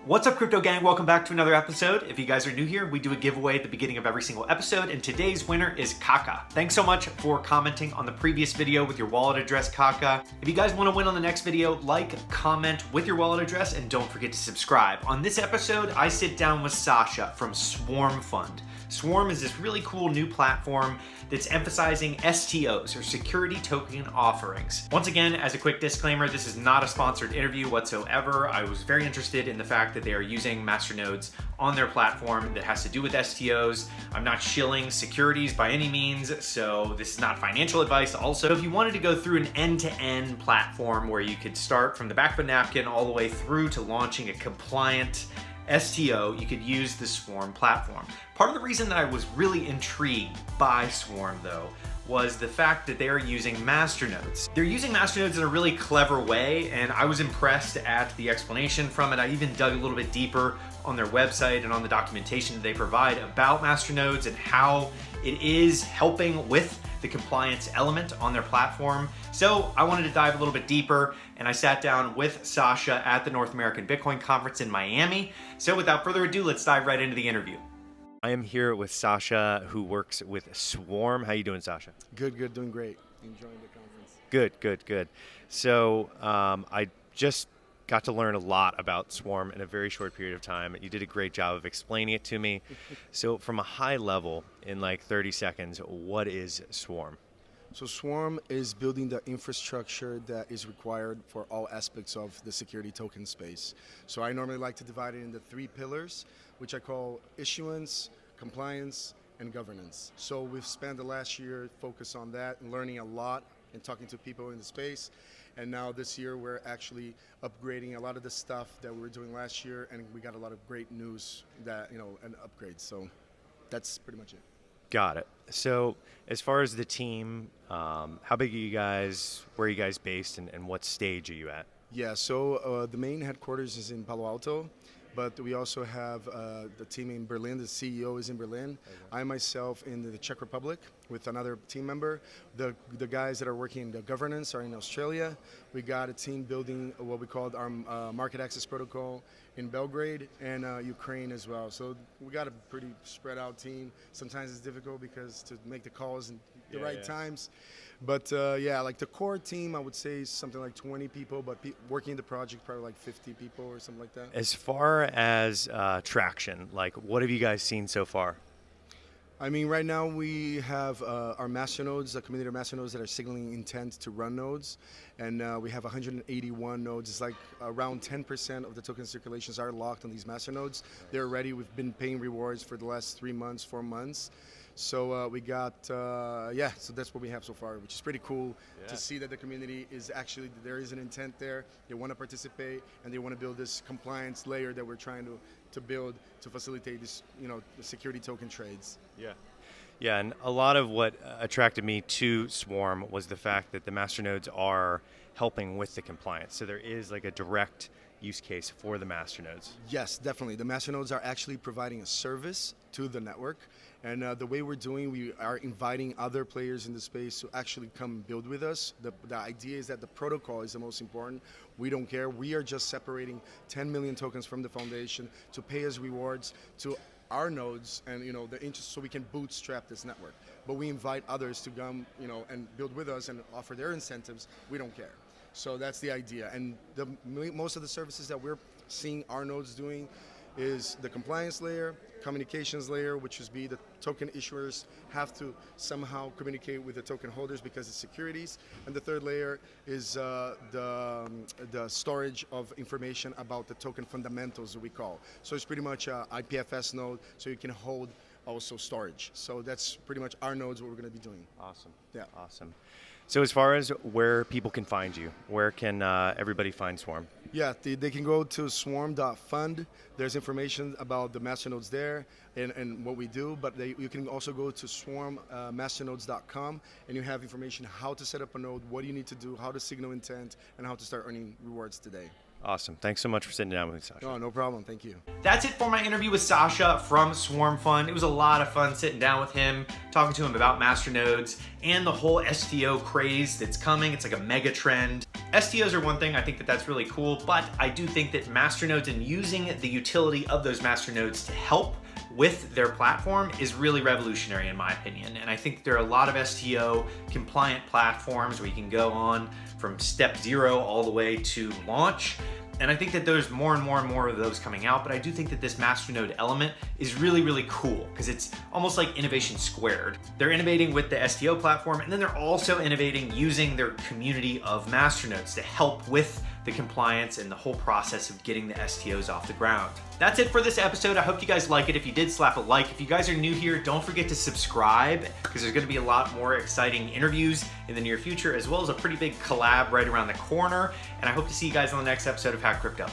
What's up, crypto gang? Welcome back to another episode. If you guys are new here, we do a giveaway at the beginning of every single episode, and today's winner is Kaka. Thanks so much for commenting on the previous video with your wallet address, Kaka. If you guys want to win on the next video, like, comment with your wallet address, and don't forget to subscribe. On this episode, I sit down with Sasha from Swarm Fund. Swarm is this really cool new platform that's emphasizing STOs, or security token offerings. Once again, as a quick disclaimer, this is not a sponsored interview whatsoever. I was very interested in the fact that they are using Masternodes on their platform that has to do with STOs. I'm not shilling securities by any means, so this is not financial advice. Also, if you wanted to go through an end-to-end platform where you could start from the back of a napkin all the way through to launching a compliant STO, you could use the Swarm platform. Part of the reason that I was really intrigued by Swarm, though, was the fact that they are using Masternodes. They're using Masternodes in a really clever way, and I was impressed at the explanation from it. I even dug a little bit deeper on their website and on the documentation that they provide about Masternodes and how it is helping with the compliance element on their platform. So I wanted to dive a little bit deeper, and I sat down with Sasha at the North American Bitcoin Conference in Miami. So without further ado, let's dive right into the interview. I am here with Sasha, who works with Swarm. How you doing, Sasha? Good, doing great. Enjoying the conference. Good. So I just got to learn a lot about Swarm in a very short period of time. You did a great job of explaining it to me. So from a high level, in like 30 seconds, what is Swarm? So Swarm is building the infrastructure that is required for all aspects of the security token space. So I normally like to divide it into three pillars, which I call issuance, compliance, and governance. So we've spent the last year focused on that and learning a lot and talking to people in the space. And now this year we're actually upgrading a lot of the stuff that we were doing last year, and we got a lot of great news that, and upgrades. So that's pretty much it. Got it. So as far as the team, how big are you guys? Where are you guys based, and what stage are you at? Yeah, so the main headquarters is in Palo Alto, but we also have the team in Berlin. The CEO is in Berlin. Okay. I myself in the Czech Republic with another team member. The guys that are working in the governance are in Australia. We got a team building what we called our market access protocol in Belgrade and Ukraine as well. So we got a pretty spread out team. Sometimes it's difficult because to make the calls in the right times. But like the core team, I would say is something like 20 people, but working the project probably like 50 people or something like that. As far as traction, like what have you guys seen so far? I mean, right now we have our masternodes, a community of masternodes that are signaling intent to run nodes, and we have 181 nodes. It's like around 10% of the token circulations are locked on these masternodes. They're ready. We've been paying rewards for the last 3 months, 4 months. So we got, so that's what we have so far, which is pretty cool to see that the community is actually, there is an intent there. They want to participate, and they want to build this compliance layer that we're trying to build to facilitate this, the security token trades. Yeah, and a lot of what attracted me to Swarm was the fact that the masternodes are helping with the compliance. So there is like a direct use case for the masternodes. Yes, definitely. The masternodes are actually providing a service to the network. And the way we're doing, we are inviting other players in the space to actually come build with us. The idea is that the protocol is the most important. We don't care. We are just separating 10 million tokens from the foundation to pay as rewards to our nodes and the interest, so we can bootstrap this network. But we invite others to come, and build with us and offer their incentives. We don't care. So that's the idea. And most of the services that we're seeing our nodes doing is the compliance layer, communications layer, which is the token issuers have to somehow communicate with the token holders because it's securities. And the third layer is the storage of information about the token fundamentals, we call. So it's pretty much a IPFS node, so you can hold also storage. So that's pretty much our nodes, what we're going to be doing. Awesome. Yeah. Awesome. So as far as where people can find you, where can everybody find Swarm? Yeah, they can go to swarm.fund. There's information about the masternodes there and what we do, but you can also go to swarmmasternodes.com and you have information how to set up a node, what you need to do, how to signal intent, and how to start earning rewards today. Awesome. Thanks so much for sitting down with me, Sasha. Oh, no problem. Thank you. That's it for my interview with Sasha from Swarm Fund. It was a lot of fun sitting down with him, talking to him about Masternodes and the whole STO craze that's coming. It's like a mega trend. STOs are one thing, I think that that's really cool, but I do think that Masternodes and using the utility of those Masternodes to help with their platform is really revolutionary in my opinion. And I think there are a lot of STO compliant platforms where you can go on from step 0 all the way to launch. And I think that there's more and more and more of those coming out, but I do think that this Masternode element is really, really cool because it's almost like innovation squared. They're innovating with the STO platform, and then they're also innovating using their community of Masternodes to help with the compliance and the whole process of getting the STOs off the ground. That's it for this episode. I hope you guys like it. If you did, slap a like. If you guys are new here, don't forget to subscribe because there's gonna be a lot more exciting interviews in the near future, as well as a pretty big collab right around the corner. And I hope to see you guys on the next episode of Hack Crypto.